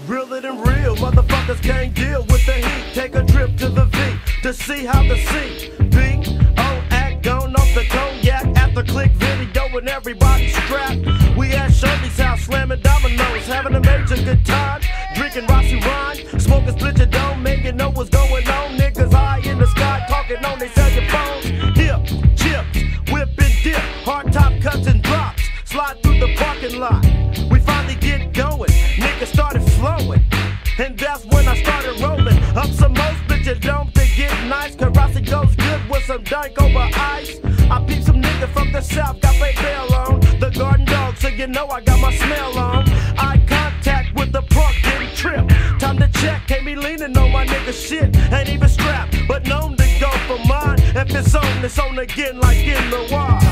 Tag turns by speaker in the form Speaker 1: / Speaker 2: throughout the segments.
Speaker 1: realer than real. Motherfuckers can't deal with the heat. Take a trip to the V to see how the C-B-O act gone off the cognac after click video and everybody strapped. We at Shirley's house slamming dominoes, having a major good time, drinking Rossi Rhyme, smoking split your dome, man, you know what's going on. Niggas high in the sky talking on they cell phones. Hip, chips, whip and dip, hard top cuts and drops, slide through the parking lot. We finally get going, niggas started flowing, and that's when I started rolling up some more split your dome to get nice. Karasi goes good with some dank over ice. I peep some niggas from the south, got they bail on the garden dog, so you know I got my smell on. Eye contact with the park, getting tripped. Time to check, can't be leaning on my nigga shit. Ain't even strapped, but known to go for mine. If it's on again like in the wild.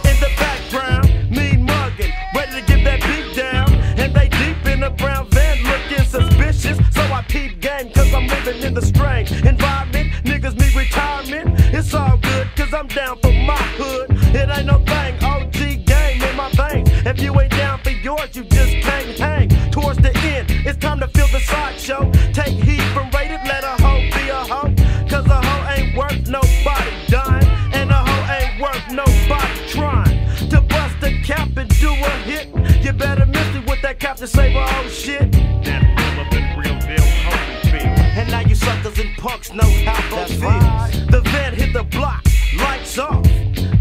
Speaker 1: In the background, mean mugging, ready to get that beat down. And they deep in the brown van looking suspicious. So I peep game, cause I'm living in the strange environment. Niggas need retirement, it's all good, cause I'm down for my hood. It ain't no thing, OG game in my veins. If you ain't down for yours, you just can't hang. Towards the end, it's time to feel the sideshow. Take heat from rated, let a hoe be a hoe. Cause a hoe ain't worth nobody dying, and a hoe ain't worth nobody trying to bust a cap and do a hit. You better miss it with that cap to save a whole shit.
Speaker 2: That relevant, real deal, Holyfield.
Speaker 1: And now you suckers and punks know how it feels. The van hit the block, lights off,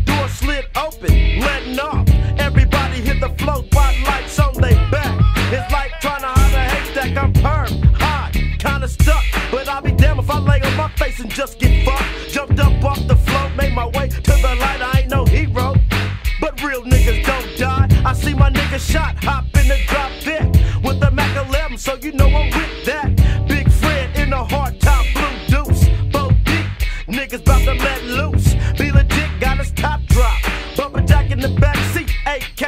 Speaker 1: door slid open, letting off. Everybody hit the flow, spotlights on they back. It's like trying to hide a haystack. I'm perm, hot, kinda stuck, but I'll be damned if I lay on my face and just get fucked. Jumped up off the floor, made my way to the light. I ain't no hero, but real niggas don't die. I see my nigga shot, hop in the drop deck with the Mac 11, so you know I'm with that. Big Fred in a hard top, blue deuce, Bo deep, niggas bout to let loose. Be legit, got his top drop, bumper jack in the back seat, AK